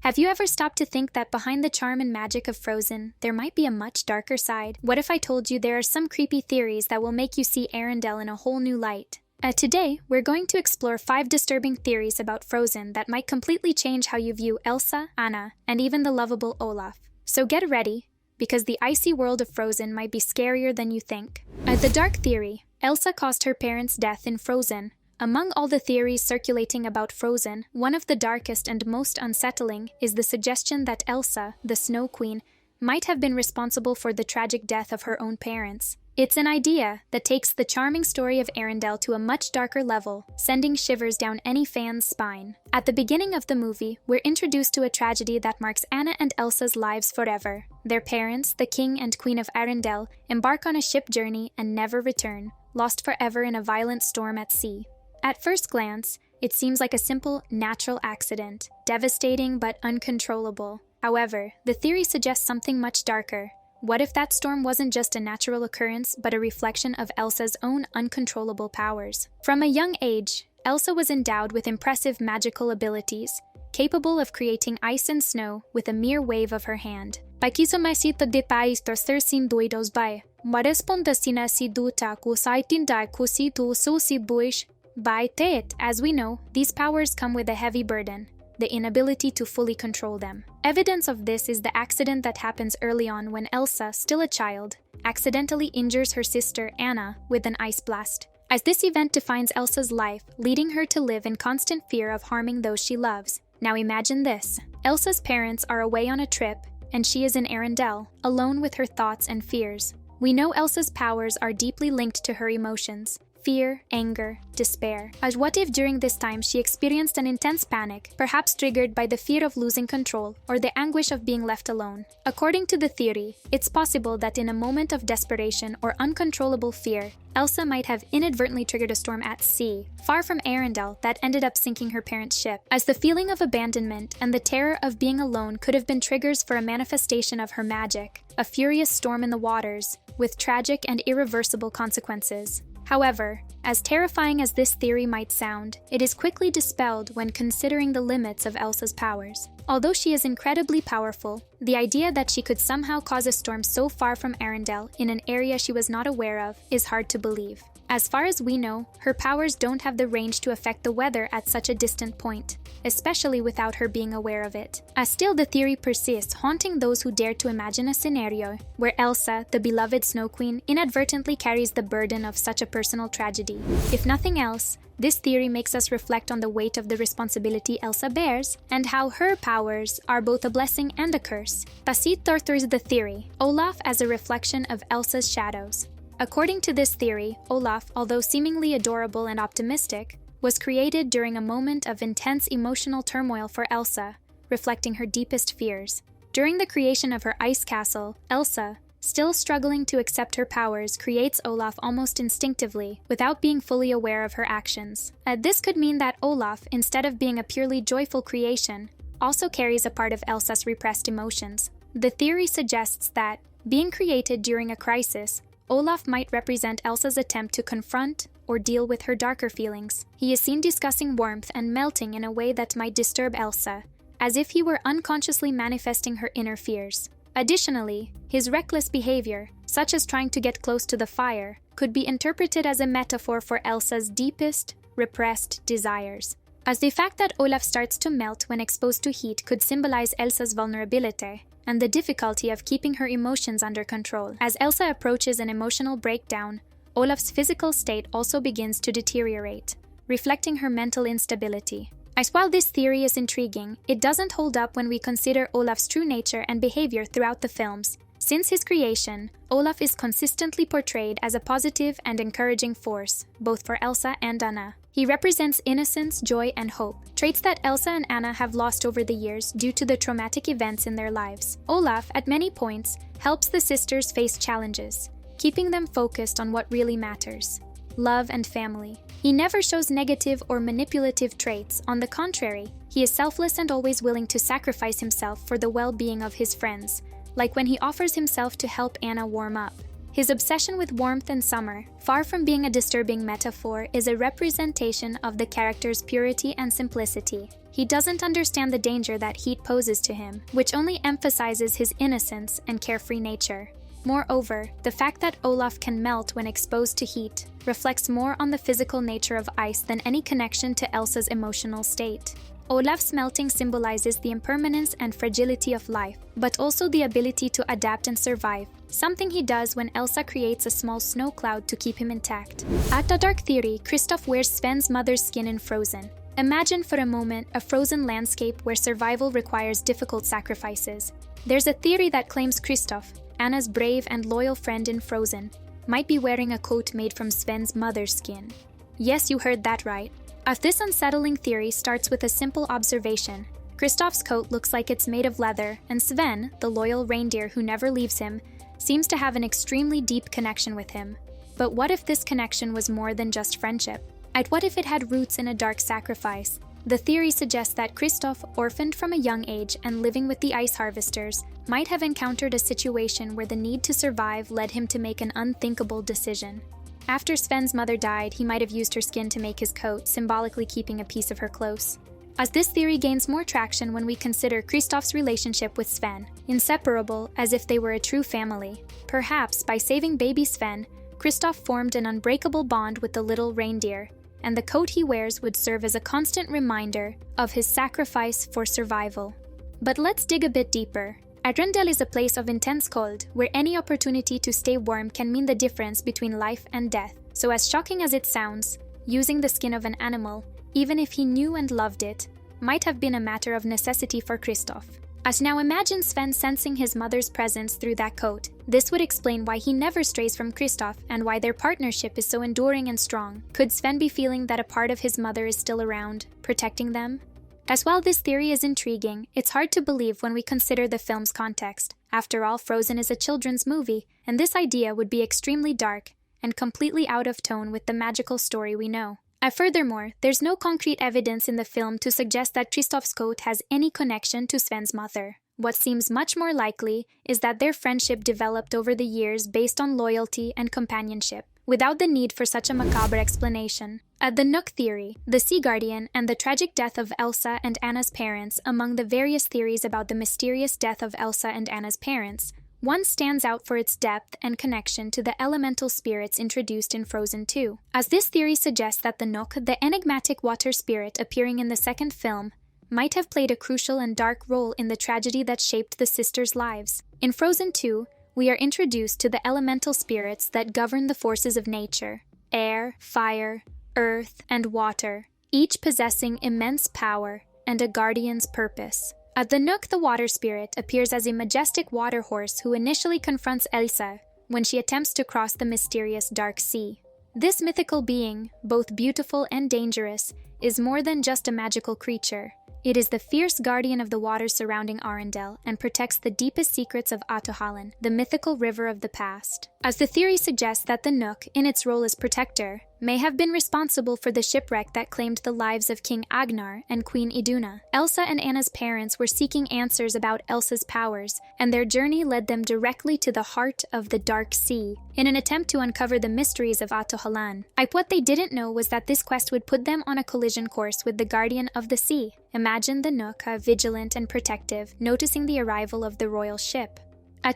Have you ever stopped to think that behind the charm and magic of Frozen, there might be a much darker side? What if I told you there are some creepy theories that will make you see Arendelle in a whole new light? Today, we're going to explore 5 disturbing theories about Frozen that might completely change how you view Elsa, Anna, and even the lovable Olaf. So get ready, because the icy world of Frozen might be scarier than you think. The dark theory: Elsa caused her parents' death in Frozen. Among all the theories circulating about Frozen, one of the darkest and most unsettling is the suggestion that Elsa, the Snow Queen, might have been responsible for the tragic death of her own parents. It's an idea that takes the charming story of Arendelle to a much darker level, sending shivers down any fan's spine. At the beginning of the movie, we're introduced to a tragedy that marks Anna and Elsa's lives forever. Their parents, the King and Queen of Arendelle, embark on a ship journey and never return, lost forever in a violent storm at sea. At first glance, it seems like a simple, natural accident, devastating but uncontrollable. However, the theory suggests something much darker. What if that storm wasn't just a natural occurrence, but a reflection of Elsa's own uncontrollable powers? From a young age, Elsa was endowed with impressive magical abilities, capable of creating ice and snow with a mere wave of her hand. Pakisomasito de pais torsersin duidos by. Marespondasina si duta ku saitin da ku si tu so si buish. By Teet, as we know, these powers come with a heavy burden, the inability to fully control them. Evidence of this is the accident that happens early on when Elsa, still a child, accidentally injures her sister Anna with an ice blast. As this event defines Elsa's life, leading her to live in constant fear of harming those she loves. Now imagine this: Elsa's parents are away on a trip, and she is in Arendelle, alone with her thoughts and fears. We know Elsa's powers are deeply linked to her emotions: fear, anger, despair. As what if during this time she experienced an intense panic, perhaps triggered by the fear of losing control or the anguish of being left alone? According to the theory, it's possible that in a moment of desperation or uncontrollable fear, Elsa might have inadvertently triggered a storm at sea, far from Arendelle, that ended up sinking her parents' ship. As the feeling of abandonment and the terror of being alone could have been triggers for a manifestation of her magic, a furious storm in the waters, with tragic and irreversible consequences. However, as terrifying as this theory might sound, it is quickly dispelled when considering the limits of Elsa's powers. Although she is incredibly powerful, the idea that she could somehow cause a storm so far from Arendelle in an area she was not aware of is hard to believe. As far as we know, her powers don't have the range to affect the weather at such a distant point, especially without her being aware of it. Still, the theory persists, haunting those who dare to imagine a scenario where Elsa, the beloved Snow Queen, inadvertently carries the burden of such a personal tragedy. If nothing else, this theory makes us reflect on the weight of the responsibility Elsa bears and how her powers are both a blessing and a curse. Tasit tortures the theory: Olaf as a reflection of Elsa's shadows. According to this theory, Olaf, although seemingly adorable and optimistic, was created during a moment of intense emotional turmoil for Elsa, reflecting her deepest fears. During the creation of her ice castle, Elsa, still struggling to accept her powers, creates Olaf almost instinctively, without being fully aware of her actions. This could mean that Olaf, instead of being a purely joyful creation, also carries a part of Elsa's repressed emotions. The theory suggests that, being created during a crisis, Olaf might represent Elsa's attempt to confront or deal with her darker feelings. He is seen discussing warmth and melting in a way that might disturb Elsa, as if he were unconsciously manifesting her inner fears. Additionally, his reckless behavior, such as trying to get close to the fire, could be interpreted as a metaphor for Elsa's deepest, repressed desires. As the fact that Olaf starts to melt when exposed to heat could symbolize Elsa's vulnerability and the difficulty of keeping her emotions under control. As Elsa approaches an emotional breakdown, Olaf's physical state also begins to deteriorate, reflecting her mental instability. While this theory is intriguing, it doesn't hold up when we consider Olaf's true nature and behavior throughout the films. Since his creation, Olaf is consistently portrayed as a positive and encouraging force, both for Elsa and Anna. He represents innocence, joy, and hope, traits that Elsa and Anna have lost over the years due to the traumatic events in their lives. Olaf, at many points, helps the sisters face challenges, keeping them focused on what really matters: love and family. He never shows negative or manipulative traits. On the contrary, he is selfless and always willing to sacrifice himself for the well-being of his friends, like when he offers himself to help Anna warm up. His obsession with warmth and summer, far from being a disturbing metaphor, is a representation of the character's purity and simplicity. He doesn't understand the danger that heat poses to him, which only emphasizes his innocence and carefree nature. Moreover, the fact that Olaf can melt when exposed to heat reflects more on the physical nature of ice than any connection to Elsa's emotional state. Olaf's melting symbolizes the impermanence and fragility of life, but also the ability to adapt and survive, something he does when Elsa creates a small snow cloud to keep him intact. At the Dark Theory, Kristoff wears Sven's mother's skin in Frozen. Imagine for a moment a frozen landscape where survival requires difficult sacrifices. There's a theory that claims Kristoff, Anna's brave and loyal friend in Frozen, might be wearing a coat made from Sven's mother's skin. Yes, you heard that right. As this unsettling theory starts with a simple observation. Kristoff's coat looks like it's made of leather, and Sven, the loyal reindeer who never leaves him, seems to have an extremely deep connection with him. But what if this connection was more than just friendship? And what if it had roots in a dark sacrifice? The theory suggests that Kristoff, orphaned from a young age and living with the ice harvesters, might have encountered a situation where the need to survive led him to make an unthinkable decision. After Sven's mother died, he might have used her skin to make his coat, symbolically keeping a piece of her close. As this theory gains more traction when we consider Kristoff's relationship with Sven, inseparable as if they were a true family. Perhaps, by saving baby Sven, Kristoff formed an unbreakable bond with the little reindeer, and the coat he wears would serve as a constant reminder of his sacrifice for survival. But let's dig a bit deeper. Arendelle is a place of intense cold, where any opportunity to stay warm can mean the difference between life and death. So as shocking as it sounds, using the skin of an animal, even if he knew and loved it, might have been a matter of necessity for Kristoff. As now imagine Sven sensing his mother's presence through that coat. This would explain why he never strays from Kristoff and why their partnership is so enduring and strong. Could Sven be feeling that a part of his mother is still around, protecting them? As while this theory is intriguing, it's hard to believe when we consider the film's context. After all, Frozen is a children's movie, and this idea would be extremely dark and completely out of tone with the magical story we know. Furthermore, there's no concrete evidence in the film to suggest that Kristoff's coat has any connection to Sven's mother. What seems much more likely is that their friendship developed over the years based on loyalty and companionship, without the need for such a macabre explanation. The Nook theory, the Sea Guardian, and the tragic death of Elsa and Anna's parents. Among the various theories about the mysterious death of Elsa and Anna's parents, one stands out for its depth and connection to the elemental spirits introduced in Frozen 2. As this theory suggests that the Nook, the enigmatic water spirit appearing in the second film, might have played a crucial and dark role in the tragedy that shaped the sisters' lives. In Frozen 2, we are introduced to the elemental spirits that govern the forces of nature: air, fire, earth, and water, each possessing immense power and a guardian's purpose. At the Nook, the water spirit appears as a majestic water horse who initially confronts Elsa when she attempts to cross the mysterious dark sea. This mythical being, both beautiful and dangerous, is more than just a magical creature. It is the fierce guardian of the waters surrounding Arendelle and protects the deepest secrets of Ahtohallan, the mythical river of the past. As the theory suggests that the Nook, in its role as protector, may have been responsible for the shipwreck that claimed the lives of King Agnar and Queen Iduna. Elsa and Anna's parents were seeking answers about Elsa's powers, and their journey led them directly to the heart of the Dark Sea, in an attempt to uncover the mysteries of Ahtohallan. What they didn't know was that this quest would put them on a collision course with the Guardian of the Sea. Imagine the Nook, vigilant and protective, noticing the arrival of the royal ship.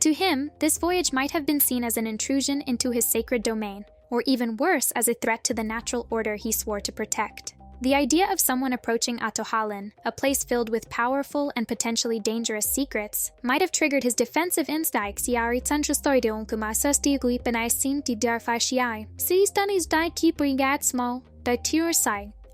To him, this voyage might have been seen as an intrusion into his sacred domain, or even worse, as a threat to the natural order he swore to protect. The idea of someone approaching Ahtohallan, a place filled with powerful and potentially dangerous secrets, might have triggered his defensive instincts.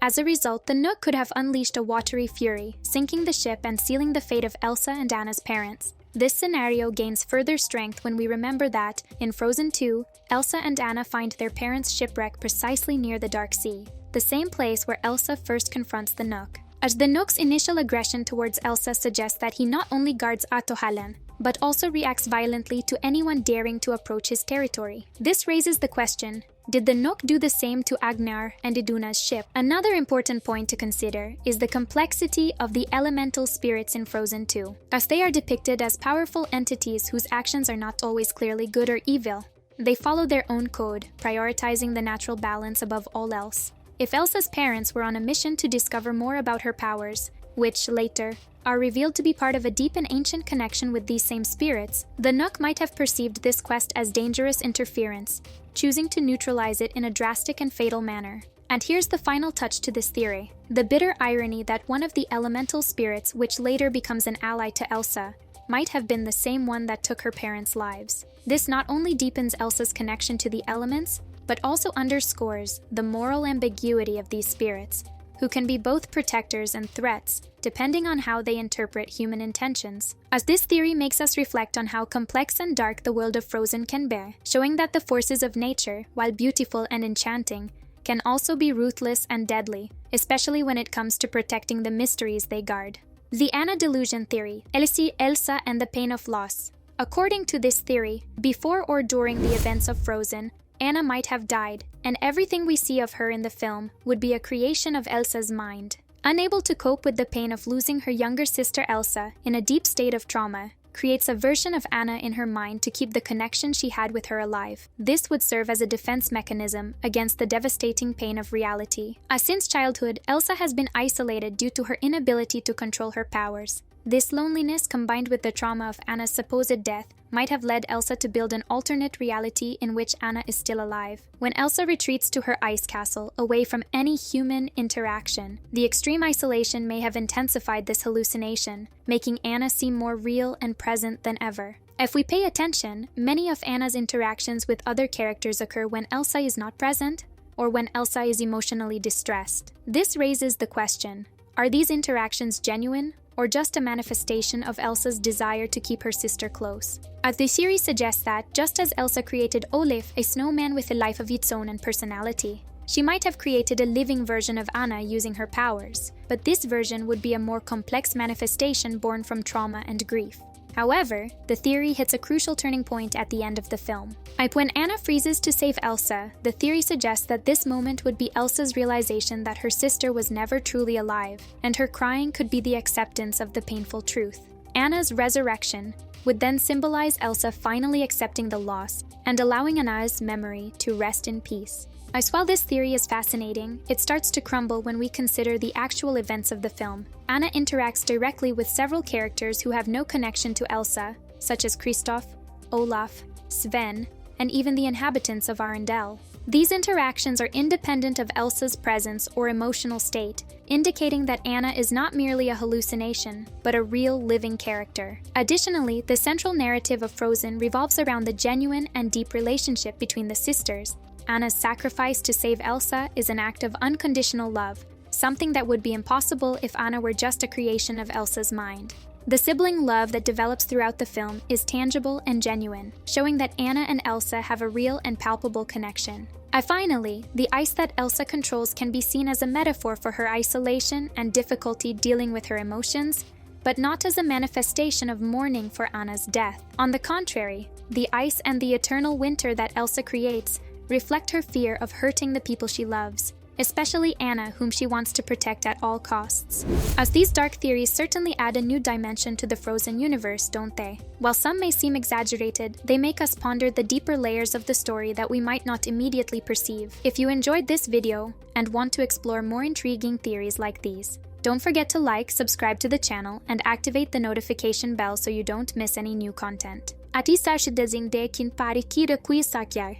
As a result, the Nook could have unleashed a watery fury, sinking the ship and sealing the fate of Elsa and Anna's parents. This scenario gains further strength when we remember that, in Frozen 2, Elsa and Anna find their parents' shipwreck precisely near the Dark Sea, the same place where Elsa first confronts the Nook. As the Nook's initial aggression towards Elsa suggests that he not only guards Ahtohallan, but also reacts violently to anyone daring to approach his territory. This raises the question, did the Nook do the same to Agnar and Iduna's ship? Another important point to consider is the complexity of the elemental spirits in Frozen 2, as they are depicted as powerful entities whose actions are not always clearly good or evil. They follow their own code, prioritizing the natural balance above all else. If Elsa's parents were on a mission to discover more about her powers, which, later, are revealed to be part of a deep and ancient connection with these same spirits, the Nook might have perceived this quest as dangerous interference, choosing to neutralize it in a drastic and fatal manner. And here's the final touch to this theory: the bitter irony that one of the elemental spirits, which later becomes an ally to Elsa, might have been the same one that took her parents' lives. This not only deepens Elsa's connection to the elements, but also underscores the moral ambiguity of these spirits, who can be both protectors and threats, depending on how they interpret human intentions. As this theory makes us reflect on how complex and dark the world of Frozen can be, showing that the forces of nature, while beautiful and enchanting, can also be ruthless and deadly, especially when it comes to protecting the mysteries they guard. The Anna delusion theory, Elsa and the pain of loss. According to this theory, before or during the events of Frozen, Anna might have died, and everything we see of her in the film would be a creation of Elsa's mind. Unable to cope with the pain of losing her younger sister Elsa, in a deep state of trauma, creates a version of Anna in her mind to keep the connection she had with her alive. This would serve as a defense mechanism against the devastating pain of reality. As since childhood, Elsa has been isolated due to her inability to control her powers. This loneliness, combined with the trauma of Anna's supposed death, might have led Elsa to build an alternate reality in which Anna is still alive. When Elsa retreats to her ice castle, away from any human interaction, the extreme isolation may have intensified this hallucination, making Anna seem more real and present than ever. If we pay attention, many of Anna's interactions with other characters occur when Elsa is not present, or when Elsa is emotionally distressed. This raises the question: are these interactions genuine, or just a manifestation of Elsa's desire to keep her sister close? As the series suggests that, just as Elsa created Olaf, a snowman with a life of its own and personality, she might have created a living version of Anna using her powers, but this version would be a more complex manifestation born from trauma and grief. However, the theory hits a crucial turning point at the end of the film. When Anna freezes to save Elsa, the theory suggests that this moment would be Elsa's realization that her sister was never truly alive, and her crying could be the acceptance of the painful truth. Anna's resurrection would then symbolize Elsa finally accepting the loss and allowing Anna's memory to rest in peace. While this theory is fascinating, it starts to crumble when we consider the actual events of the film. Anna interacts directly with several characters who have no connection to Elsa, such as Kristoff, Olaf, Sven, and even the inhabitants of Arendelle. These interactions are independent of Elsa's presence or emotional state, indicating that Anna is not merely a hallucination, but a real living character. Additionally, the central narrative of Frozen revolves around the genuine and deep relationship between the sisters. Anna's sacrifice to save Elsa is an act of unconditional love, something that would be impossible if Anna were just a creation of Elsa's mind. The sibling love that develops throughout the film is tangible and genuine, showing that Anna and Elsa have a real and palpable connection. Finally, the ice that Elsa controls can be seen as a metaphor for her isolation and difficulty dealing with her emotions, but not as a manifestation of mourning for Anna's death. On the contrary, the ice and the eternal winter that Elsa creates reflect her fear of hurting the people she loves, especially Anna, whom she wants to protect at all costs. As these dark theories certainly add a new dimension to the Frozen universe, don't they? While some may seem exaggerated, they make us ponder the deeper layers of the story that we might not immediately perceive. If you enjoyed this video and want to explore more intriguing theories like these, don't forget to like, subscribe to the channel, and activate the notification bell so you don't miss any new content. Ati sa shi dezing de kin pari kira kui sakyar.